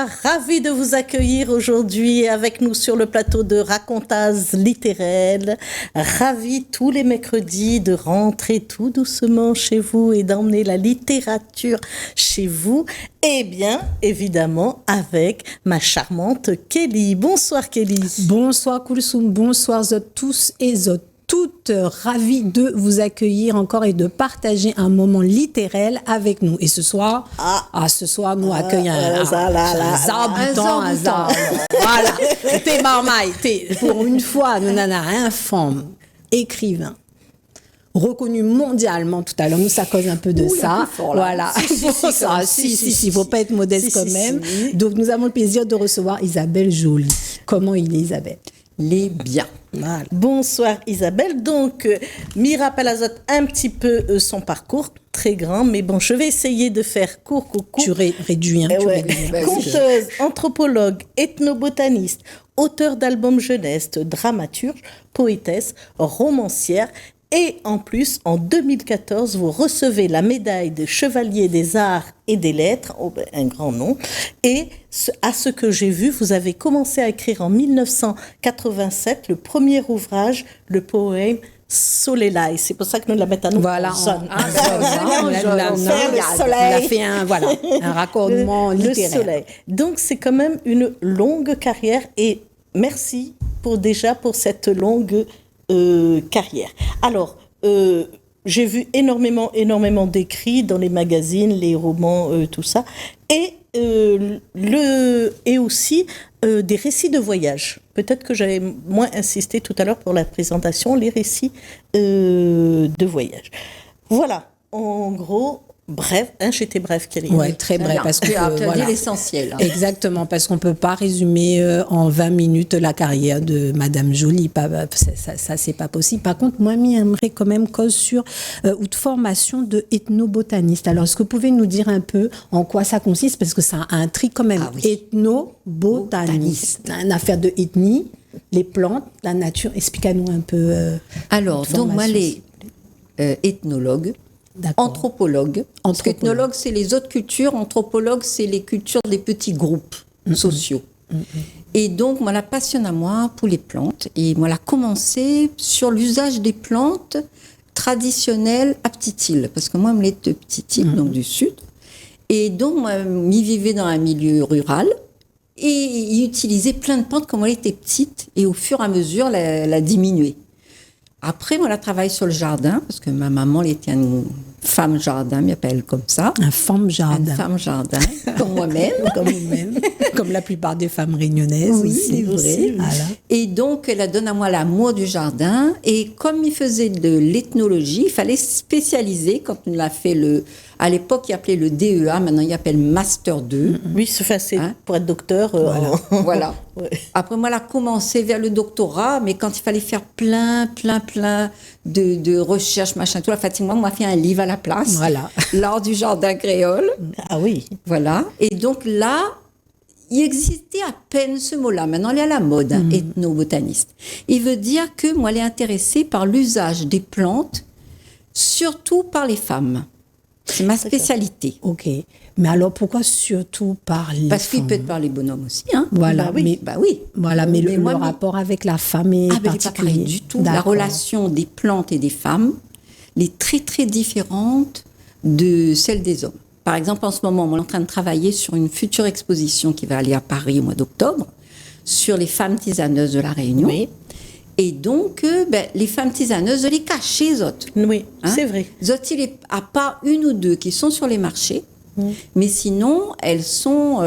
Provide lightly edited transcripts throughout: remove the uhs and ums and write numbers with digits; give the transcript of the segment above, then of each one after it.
bonsoir, ravi de vous accueillir aujourd'hui avec nous sur le plateau de Racontaz littéraire. Ravi tous les mercredis de rentrer tout doucement chez vous et d'emmener la littérature chez vous. Et bien, évidemment, avec ma charmante Kelly. Bonsoir Kelly. Bonsoir Koulsoum, bonsoir tous et toutes, ravis de vous accueillir encore et de partager un moment littéraire avec nous. Et ce soir, nous accueillons un zabouton. Voilà, t'es marmaille, pour une fois, nous avons un femme écrivain reconnu mondialement tout à l'heure. Nous, ça cause un peu de ça. Fort, voilà. Si, faut pas être modeste quand même. Donc, nous avons le plaisir de recevoir Isabelle Joly. Comment il est, Isabelle? Les biens. Voilà. Bonsoir Isabelle. Donc, Mira Palazzotte un petit peu son parcours, très grand, mais bon, je vais essayer de faire court. Tu réduis. Conteuse, anthropologue, ethnobotaniste, auteur d'albums jeunesse, dramaturge, poétesse, romancière. Et en plus, en 2014, vous recevez la médaille de chevalier des arts et des lettres, un grand nom. Et à ce que j'ai vu, vous avez commencé à écrire en 1987 le premier ouvrage, le poème Soleil. C'est pour ça que nous la mettons à nous. Voilà. On a fait un raccordement littéraire. Le soleil. Donc, c'est quand même une longue carrière et merci pour cette longue carrière. Alors, j'ai vu énormément d'écrits dans les magazines, les romans, tout ça, et aussi des récits de voyage. Peut-être que j'avais moins insisté tout à l'heure pour la présentation, les récits de voyage. Voilà, en gros. Bref, j'étais bref, Kelly. Oui, très bref, parce que tu as dit l'essentiel. Exactement, parce qu'on ne peut pas résumer en 20 minutes la carrière de Madame Joly. Ça, c'est pas possible. Par contre, moi, j'aimerais quand même cause sur une formation de ethnobotaniste. Alors, est-ce que vous pouvez nous dire un peu en quoi ça consiste? Parce que ça a un tri quand même. Ethnobotaniste. Une affaire de ethnie, les plantes, la nature. Expliquez-nous un peu. Alors, donc, moi, les ethnologues, anthropologue. Parce qu'ethnologue, c'est les autres cultures. Anthropologue, c'est les cultures des petits groupes sociaux. Et donc, moi, la passion à moi pour les plantes. Et moi, la commencé sur l'usage des plantes traditionnelles à Petite-Île. Parce que moi, je suis de Petite-Île, donc du sud. Et donc, moi, j'y vivais dans un milieu rural. Et il utilisait plein de plantes comme elle était petite. Et au fur et à mesure, la diminuait. Après, moi, je travaille sur le jardin, parce que ma maman, elle était une femme jardin, elle m'appelle comme ça. Une femme jardin. Une femme jardin, comme moi-même. Comme la plupart des femmes réunionnaises. Oui, c'est vrai. Voilà. Et donc, elle donne à moi l'amour du jardin. Et comme il faisait de l'ethnologie, il fallait spécialiser, quand on l'a fait à l'époque, il appelait le DEA, maintenant il appelle Master 2. Oui, c'est pour être docteur. Voilà. Ouais. Après, moi, elle a commencé vers le doctorat, mais quand il fallait faire plein de recherches, machin, tout, la fatigue, moi, on m'a fait un livre à la place. Voilà. L'art du jardin créole. Ah oui. Voilà. Et donc là, il existait à peine ce mot-là. Maintenant, il est à la mode, ethnobotaniste. Il veut dire que moi, elle est intéressée par l'usage des plantes, surtout par les femmes. C'est ma spécialité. Ok. Mais alors, pourquoi surtout par les femmes? Parce qu'il peut être par les bonhommes aussi. Hein. Voilà. Oui. Voilà, mais le rapport avec la femme est particulier. Pas pareil du tout. La relation des plantes et des femmes est très, très différente de celle des hommes. Par exemple, en ce moment, on est en train de travailler sur une future exposition qui va aller à Paris au mois d'octobre sur les femmes tisaneuses de la Réunion. Oui. Et donc, les femmes tisaneuses, les cachent les autres. Oui, c'est vrai. Il n'y a pas une ou deux qui sont sur les marchés, mais sinon, elles sont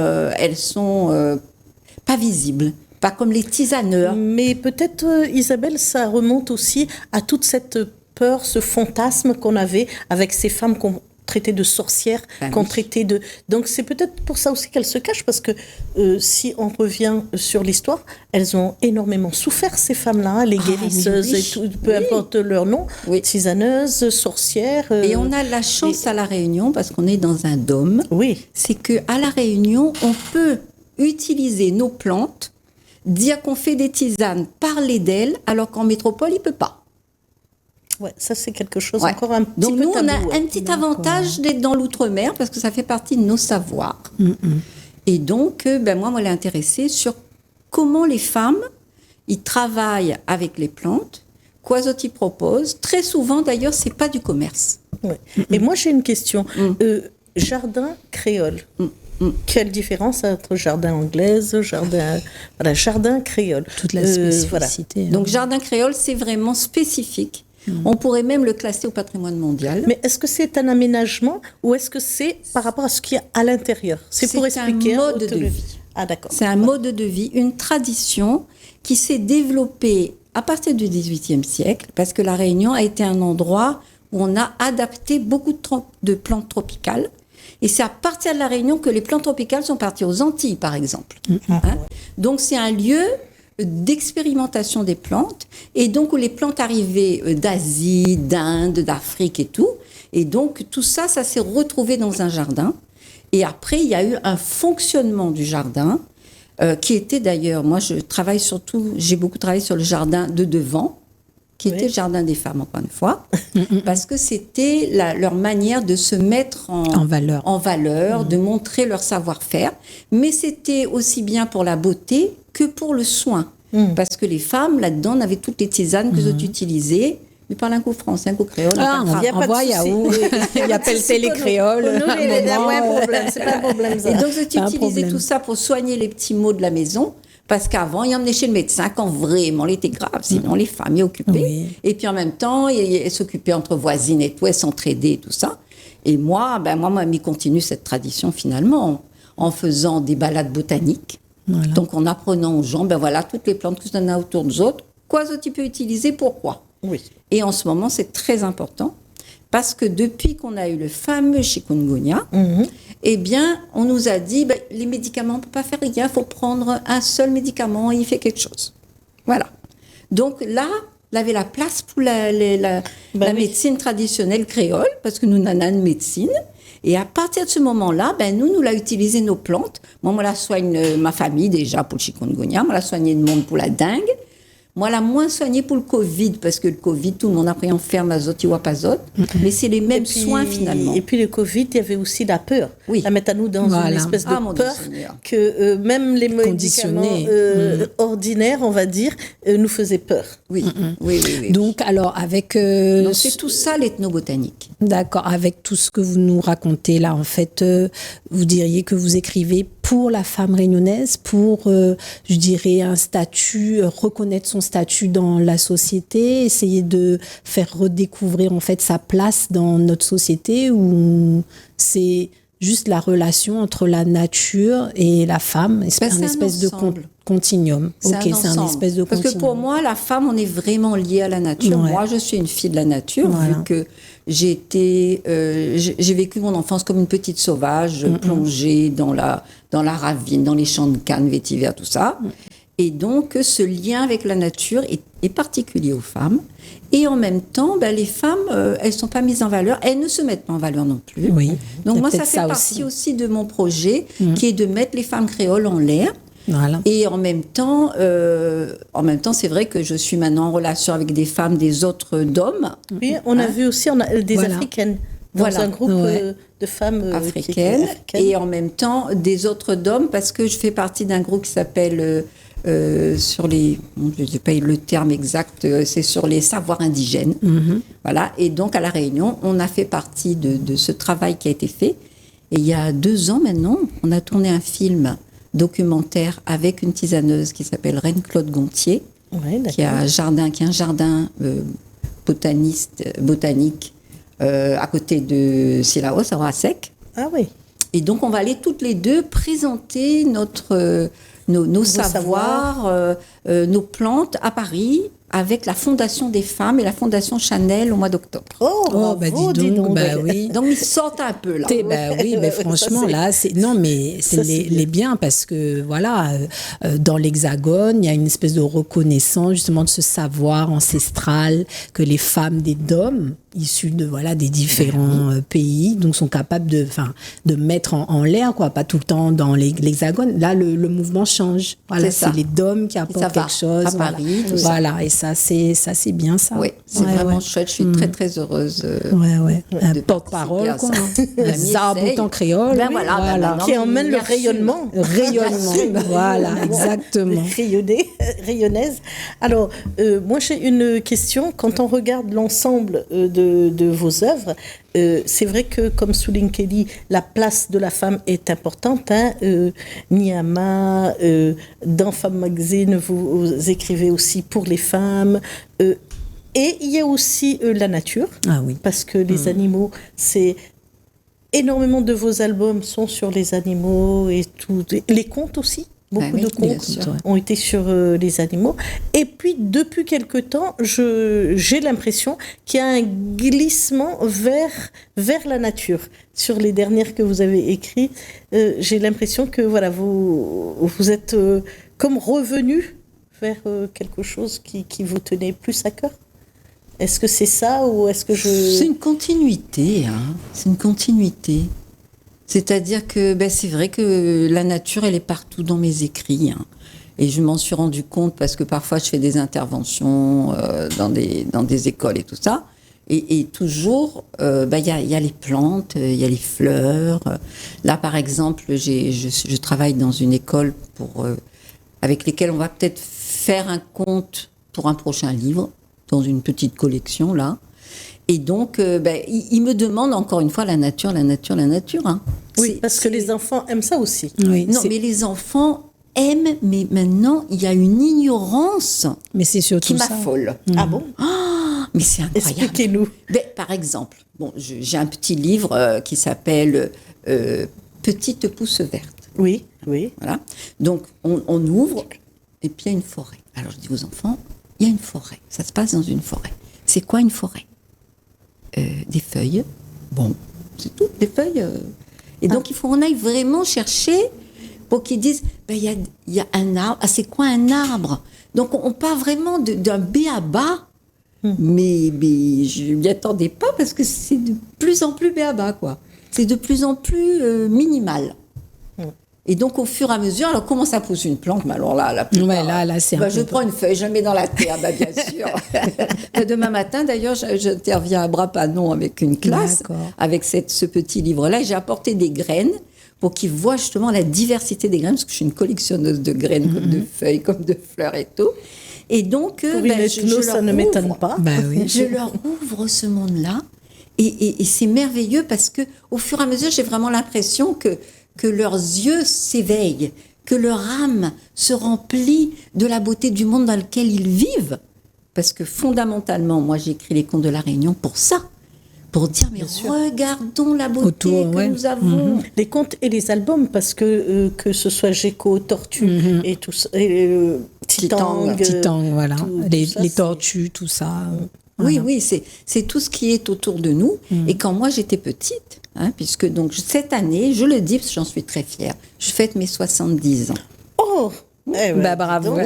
pas visibles. Pas comme les tisaneurs. Mais peut-être, Isabelle, ça remonte aussi à toute cette peur, ce fantasme qu'on avait avec ces femmes qu'on traitait de sorcières, Donc c'est peut-être pour ça aussi qu'elles se cachent, parce que si on revient sur l'histoire, elles ont énormément souffert, ces femmes-là, les guérisseuses, et tout, peu importe leur nom, tisaneuses, sorcières. Et on a la chance à La Réunion, parce qu'on est dans un dôme, c'est qu'à La Réunion, on peut utiliser nos plantes, dire qu'on fait des tisanes, parler d'elles, alors qu'en métropole, il ne peut pas. Ouais, ça c'est quelque chose encore un petit Donc peu nous, tabou. On a un petit avantage d'être dans l'outre-mer, parce que ça fait partie de nos savoirs. Et donc, moi, elle est intéressée sur comment les femmes, ils travaillent avec les plantes, quoi d'autre ils proposent. Très souvent, d'ailleurs, c'est pas du commerce. Ouais. Et moi, j'ai une question. Jardin créole. Quelle différence entre jardin anglaise, jardin créole? Toute la spécificité. Donc, jardin créole, c'est vraiment spécifique. On pourrait même le classer au patrimoine mondial. Mais est-ce que c'est un aménagement ou est-ce que c'est par rapport à ce qu'il y a à l'intérieur? C'est pour expliquer un mode de vie. Ah, d'accord. C'est un mode de vie, une tradition qui s'est développée à partir du XVIIIe siècle, parce que la Réunion a été un endroit où on a adapté beaucoup de plantes tropicales. Et c'est à partir de la Réunion que les plantes tropicales sont parties aux Antilles, par exemple. Donc c'est un lieu d'expérimentation des plantes, et donc où les plantes arrivaient d'Asie, d'Inde, d'Afrique et tout. Et donc tout ça, ça s'est retrouvé dans un jardin. Et après, il y a eu un fonctionnement du jardin qui était d'ailleurs, moi j'ai beaucoup travaillé sur le jardin de devant, qui était le jardin des femmes, encore une fois, parce que c'était leur manière de se mettre en valeur, de montrer leur savoir-faire. Mais c'était aussi bien pour la beauté que pour le soin. Parce que les femmes, là-dedans, on avait toutes les tisanes que vous utilisez. Mais parle un coup français, un coup créole. Il appelle les créoles. C'est pas un problème. Et donc, j'ai utilisé tout ça pour soigner les petits maux de la maison. Parce qu'avant, il emmenait chez le médecin quand vraiment il était grave. Sinon, les femmes y occupaient. Oui. Et puis, en même temps, elles s'occupaient entre voisines et tout, elles s'entraidaient et tout ça. Et moi, mamie continue cette tradition finalement en faisant des balades botaniques. Voilà. Donc, en apprenant aux gens, toutes les plantes que on a autour de nous autres, quoi tu peux utiliser, pourquoi. Oui. Et en ce moment, c'est très important parce que depuis qu'on a eu le fameux chikungunya, on nous a dit, les médicaments, on ne peut pas faire rien, il faut prendre un seul médicament et il fait quelque chose. Voilà. Donc là, il avait la place pour la médecine traditionnelle créole, parce que nous n'avons pas de médecine. Et à partir de ce moment-là, nous l'a utilisé nos plantes. Moi, la soigne ma famille déjà pour le chikungunya, moi, la soigné le monde pour la dengue. Moi, la moins soignée pour le Covid, parce que le Covid, tout le monde a pris en ferme azote, mais c'est les mêmes soins finalement. Et puis le Covid, il y avait aussi la peur. Oui. La mettre à nous dans une espèce de peur que même les médicaments ordinaires, on va dire, nous faisaient peur. Oui. Donc, alors, avec... c'est tout ça l'ethnobotanique. D'accord. Avec tout ce que vous nous racontez là, en fait, vous diriez que vous écrivez pour la femme réunionnaise, pour, je dirais, un statut, reconnaître son statut dans la société, essayer de faire redécouvrir en fait sa place dans notre société, ou c'est juste la relation entre la nature et la femme, c'est un espèce de continuum. C'est un espèce de continuum. Parce que pour moi, la femme, on est vraiment lié à la nature. Ouais. Moi, je suis une fille de la nature, vu que j'ai vécu mon enfance comme une petite sauvage, plongée dans la ravine, dans les champs de canne, vétiver, tout ça. Et donc, ce lien avec la nature est particulier aux femmes. Et en même temps, les femmes, elles ne sont pas mises en valeur. Elles ne se mettent pas en valeur non plus. Oui, donc moi, ça fait partie aussi de mon projet, qui est de mettre les femmes créoles en l'air. Voilà. Et en même temps, c'est vrai que je suis maintenant en relation avec des femmes des autres d'hommes. Oui, on a vu aussi des Africaines. Dans un groupe de femmes africaines. Et en même temps, des autres d'hommes, parce que je fais partie d'un groupe qui s'appelle... je ne sais pas le terme exact, c'est sur les savoirs indigènes. Voilà. Et donc, à La Réunion, on a fait partie de ce travail qui a été fait. Et il y a 2 ans maintenant, on a tourné un film documentaire avec une tisaneuse qui s'appelle Reine-Claude Gontier, qui est un jardin botanique à côté de Silaos, à Roissec. Ah oui. Et donc, on va aller toutes les deux présenter nos savoirs, nos plantes à Paris, avec la Fondation des femmes et la Fondation Chanel au mois d'octobre. Dis donc. Oui. Donc, ils sortent un peu, là. Oui, mais franchement, là, c'est les bien, parce que, voilà, dans l'Hexagone, il y a une espèce de reconnaissance, justement, de ce savoir ancestral que les femmes des DOM issus de des différents pays, donc sont capables de mettre en l'air, quoi, pas tout le temps dans l'hexagone. Là, le mouvement change. Voilà, c'est les DOM qui apportent quelque chose. À Paris, tout ça. Voilà, et ça c'est bien ça. Oui, c'est vraiment chouette. Je suis très très heureuse. Un porte-parole, quoi. Un zabotan créole. Ben voilà. Qui emmène le rayonnement. Voilà, exactement. Rayonnaise. Alors, moi j'ai une question. Quand on regarde l'ensemble de vos œuvres, c'est vrai que, comme souligne Kelly, la place de la femme est importante. Nyama, dans Femme Magazine, vous écrivez aussi pour les femmes. Et il y a aussi la nature. Ah oui. Parce que les animaux, c'est... Énormément de vos albums sont sur les animaux et tout. Les contes aussi. Beaucoup de contes ont été sur les animaux. Et puis, depuis quelque temps, j'ai l'impression qu'il y a un glissement vers la nature. Sur les dernières que vous avez écrites, j'ai l'impression que vous êtes comme revenu vers quelque chose qui vous tenait plus à cœur. Est-ce que c'est ça ou est-ce que C'est une continuité, C'est une continuité. C'est-à-dire que c'est vrai que la nature, elle est partout dans mes écrits. Et je m'en suis rendu compte parce que parfois je fais des interventions dans des écoles et tout ça. Et toujours, y a les plantes, il y a les fleurs. Là, par exemple, je travaille dans une école avec lesquelles on va peut-être faire un conte pour un prochain livre, dans une petite collection, là. Et donc, ils me demandent encore une fois la nature. Oui, parce que les enfants aiment ça aussi. Oui, mais les enfants aiment, mais maintenant, il y a une ignorance c'est surtout qui m'affole. Ah bon? Mais c'est incroyable. Expliquez-nous. Par exemple, j'ai un petit livre qui s'appelle Petite pousse verte. Oui. Voilà. Donc, on ouvre, et puis il y a une forêt. Alors, je dis aux enfants, il y a une forêt. Ça se passe dans une forêt. C'est quoi une forêt? Des feuilles. Bon, c'est tout, des feuilles. Et donc, il faut qu'on aille vraiment chercher pour qu'ils disent, il y a un arbre. Ah, c'est quoi un arbre? Donc, on part vraiment d'un b.a.-ba, mais je ne m'y attendais pas parce que c'est de plus en plus b.a.-ba, quoi. C'est de plus en plus minimal. Et donc, au fur et à mesure, alors comment ça pousse une plante? Mais alors là, c'est je prends une feuille, je la mets dans la terre, bien sûr. Demain matin, d'ailleurs, j'interviens à Bras-Panon avec une classe, avec ce petit livre-là. J'ai apporté des graines pour qu'ils voient justement la diversité des graines, parce que je suis une collectionneuse de graines, comme de feuilles, comme de fleurs et tout. Et donc, ça ne m'étonne pas. Je leur ouvre ce monde-là. Et c'est merveilleux parce que, au fur et à mesure, j'ai vraiment l'impression que leurs yeux s'éveillent, que leur âme se remplit de la beauté du monde dans lequel ils vivent. Parce que fondamentalement, moi j'ai écrit les contes de la Réunion pour ça, pour dire regardons la beauté que nous avons. Les contes et les albums, parce que ce soit Gecko, Tortue et tout ça, Titang, voilà, les tortues, tout ça. Voilà. Oui, c'est tout ce qui est autour de nous. Et quand moi j'étais petite, puisque donc cette année, je le dis parce que j'en suis très fière, je fête mes 70 ans. Oh, bravo.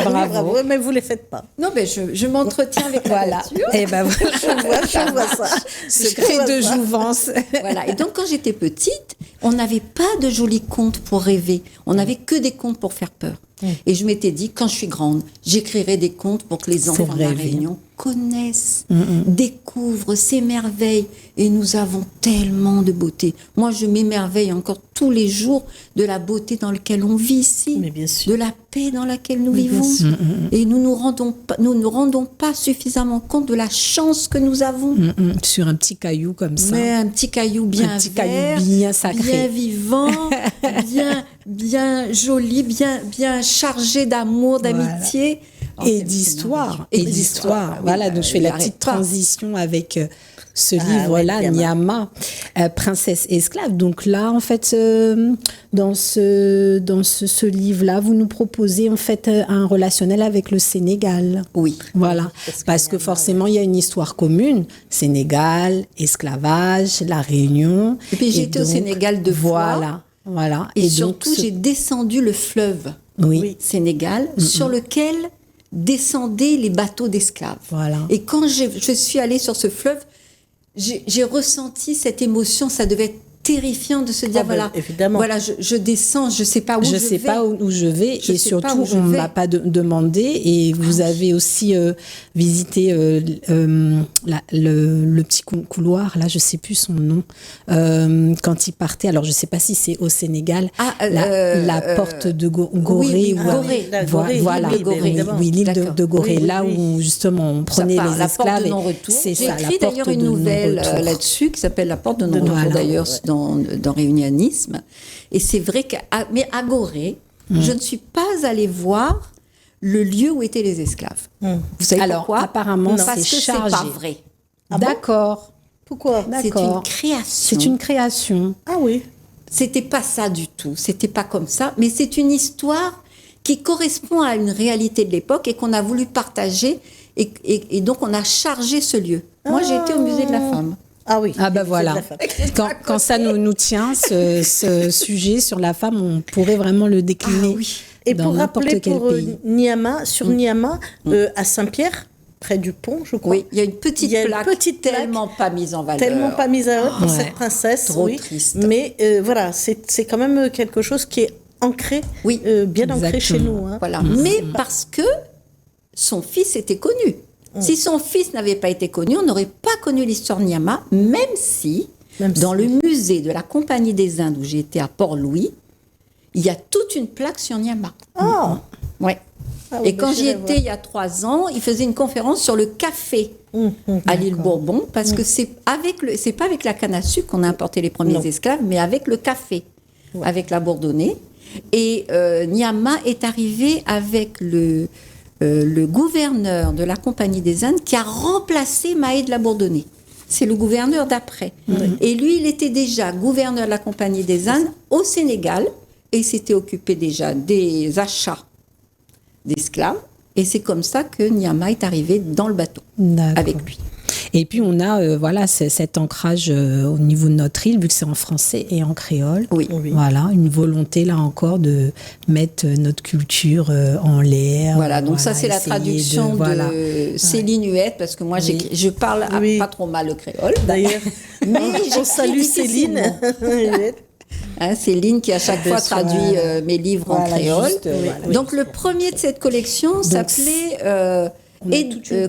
Bravo, mais vous ne les faites pas. Non, je m'entretiens avec la nature. Je vois ça. Secret de jouvence. Voilà. Et donc, quand j'étais petite, on n'avait pas de jolis contes pour rêver. On n'avait que des contes pour faire peur. Et je m'étais dit, quand je suis grande, j'écrirai des contes pour que les enfants de la Réunion connaissent, découvrent ces merveilles. Et nous avons tellement de beauté. Moi, je m'émerveille encore tous les jours de la beauté dans laquelle on vit ici, de la paix dans laquelle nous vivons. Et nous ne rendons pas suffisamment compte de la chance que nous avons. Sur un petit caillou comme ça. Mais un petit caillou bien vert, bien sacré, bien vivant, bien joli, bien chargé d'amour, d'amitié. Et d'histoire. Voilà, donc je fais la petite transition avec ce livre-là, Nyama, Princesse esclave. Donc là, en fait, dans ce livre-là, vous nous proposez en fait un relationnel avec le Sénégal. Oui. Voilà, parce que forcément, il y a une histoire commune. Sénégal, esclavage, la Réunion. Et puis j'étais au Sénégal 2 fois. Voilà. Et surtout, j'ai descendu le fleuve Sénégal, sur lequel descendaient les bateaux d'esclaves. Voilà. Et quand je suis allée sur ce fleuve, j'ai ressenti cette émotion. Ça devait être terrifiant de se dire évidemment. Voilà, je descends, je sais pas où je vais. Je sais pas où je vais Je et sais pas surtout où je on vais. m'a pas demandé et vous avez aussi visité le petit couloir là, je sais plus son nom, quand il partait. Alors je sais pas si c'est au Sénégal, la porte de Gorée. Voilà, l'île de Gorée, là où justement on prenait les esclaves. J'ai écrit d'ailleurs une nouvelle là-dessus qui s'appelle La porte de non-retour d'ailleurs. Dans Réunionisme. Et c'est vrai qu'à Gorée, je ne suis pas allée voir le lieu où étaient les esclaves. Vous savez pourquoi? Apparemment, parce c'est que chargé. c'est pas vrai. D'accord. Pourquoi? C'est une création. C'est une création. Ah oui. C'était pas ça du tout. C'était pas comme ça. Mais c'est une histoire qui correspond à une réalité de l'époque et qu'on a voulu partager. Et donc, on a chargé ce lieu. Moi, j'ai été au musée de la femme. Ah oui. Ah ben voilà. Quand ça nous tient, ce sujet sur la femme, on pourrait vraiment le décliner. Ah oui. Et dans pour n'importe rappeler quel pour pays. Niama, sur Niama, à Saint-Pierre, près du pont, je crois. Oui, il y a une petite plaque tellement pas mise en valeur. Tellement pas mise en valeur pour cette princesse. Trop triste. Mais voilà, c'est quand même quelque chose qui est ancré, bien ancré chez nous. Hein. Voilà. Mais parce que son fils était connu. Si son fils n'avait pas été connu, on n'aurait pas connu l'histoire de Niama, même si dans le musée de la Compagnie des Indes, où j'ai été à Port-Louis, il y a toute une plaque sur Niama. Ah. Ouais. Et quand j'y étais il y a 3 ans, il faisait une conférence sur le café à l'île Bourbon, parce que c'est pas avec la canne à sucre qu'on a importé les premiers esclaves, mais avec le café, avec la Bourdonnais. Et Niama est arrivé avec le gouverneur de la Compagnie des Indes qui a remplacé Maé de la Bourdonnais. C'est le gouverneur d'après. Et lui, il était déjà gouverneur de la Compagnie des Indes au Sénégal et il s'était occupé déjà des achats d'esclaves. Et c'est comme ça que Niama est arrivé dans le bateau avec lui. Et puis on a cet ancrage au niveau de notre île, vu que c'est en français et en créole. Oui. Voilà, une volonté là encore de mettre notre culture en l'air. Voilà, donc ça c'est la traduction de Céline Huette, parce que moi je parle pas trop mal le créole. D'ailleurs, on salue Céline. Céline qui à chaque fois traduit mes livres en créole. Donc le premier de cette collection s'appelait...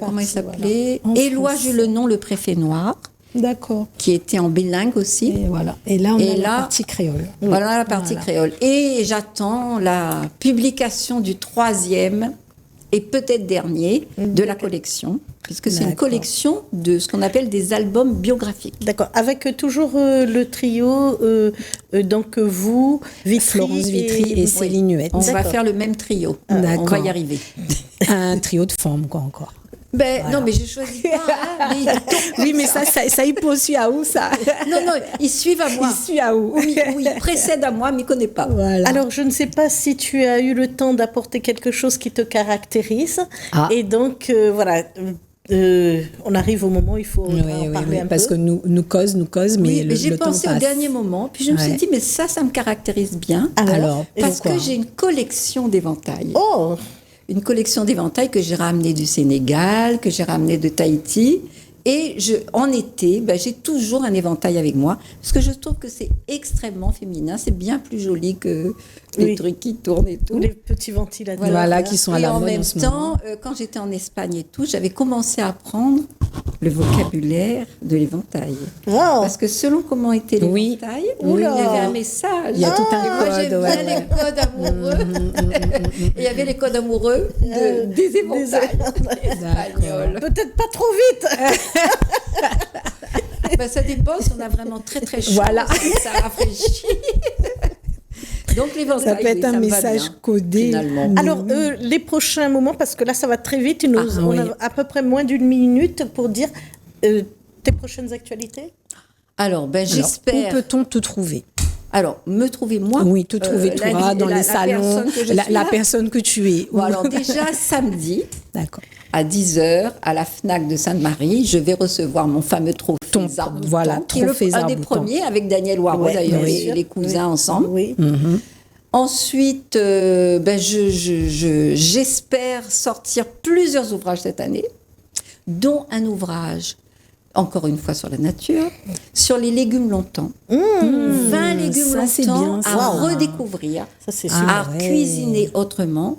comment il s'appelait? Éloi Jules Lenon, le préfet noir. D'accord. Qui était en bilingue aussi. Et voilà. Et là, on a la partie créole. Voilà la partie créole. Et j'attends la publication du 3e et peut-être dernier de la collection, puisque c'est une collection de ce qu'on appelle des albums biographiques. D'accord. Avec toujours le trio, donc vous, Vitry, Florence Vitry et Céline Huette. On va faire le même trio. On va y arriver. Un trio de forme, quoi, encore. Non, mais je choisis pas. Oui, mais ça y poursuit à où, ça? Non, ils suivent à moi. Ils suivent à où? Oui, ils précèdent à moi, mais ils ne connaissent pas. Voilà. Alors, je ne sais pas si tu as eu le temps d'apporter quelque chose qui te caractérise. Et donc, voilà. On arrive au moment où il faut en parler un peu. Parce que nous cause, mais le j'ai temps pensé passe. au dernier moment, puis je me suis dit, mais ça me caractérise bien. Alors parce que j'ai une collection d'éventails. Oh! Une collection d'éventails que j'ai ramené du Sénégal, que j'ai ramené de Tahiti. Et en été, j'ai toujours un éventail avec moi, parce que je trouve que c'est extrêmement féminin. C'est bien plus joli que les trucs qui tournent et tout. Ou les petits ventilateurs. Voilà, qui sont à la mode en ce moment. Quand j'étais en Espagne et tout, j'avais commencé à apprendre le vocabulaire de l'éventail. Oh. Parce que selon comment était l'éventail, il y avait un message. Il y a tout un code. Moi, j'aimais les codes amoureux. Et il y avait les codes amoureux des éventails espagnols. Peut-être pas trop vite. Ça dépend si on a vraiment très très chaud. Voilà. Ça rafraîchit. Donc l'éventail, ça peut être un message codé. Finalement. Alors les prochains moments, parce que là ça va très vite, on a à peu près moins d'une minute pour dire tes prochaines actualités. Alors j'espère. Où peut-on te trouver? Alors, me trouver moi. Oui, te trouver toi dans les salons, la personne que tu es. Bon, alors déjà samedi, d'accord, à 10h, à la FNAC de Sainte-Marie, je vais recevoir mon fameux trophée Zarboutan, voilà, qui est un des premiers avec Daniel Waro d'ailleurs, et les cousins ensemble. Oui. Ensuite, j'espère sortir plusieurs ouvrages cette année, dont un ouvrage, encore une fois, sur la nature, sur les légumes longtemps. 20 légumes longtemps à redécouvrir, à cuisiner autrement,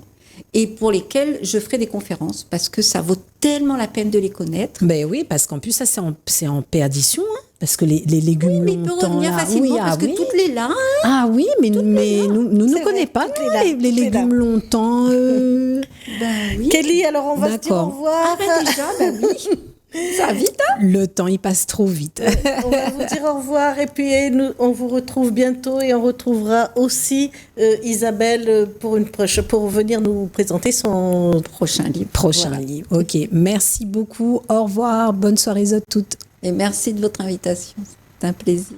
et pour lesquels je ferai des conférences, parce que ça vaut tellement la peine de les connaître. Ben oui, parce qu'en plus, ça, c'est en perdition, hein, parce que les légumes mais il peut revenir facilement, parce que toutes les là... Ah oui, mais nous ne connaissons pas les légumes longtemps. Oui. Kelly, alors on va se dire au revoir. Déjà, oui. Ça va vite, hein? Le temps, il passe trop vite. On va vous dire au revoir et puis on vous retrouve bientôt et on retrouvera aussi Isabelle pour venir nous présenter son prochain livre. Livre. Ok, merci beaucoup. Au revoir. Bonne soirée à toutes. Et merci de votre invitation. C'est un plaisir.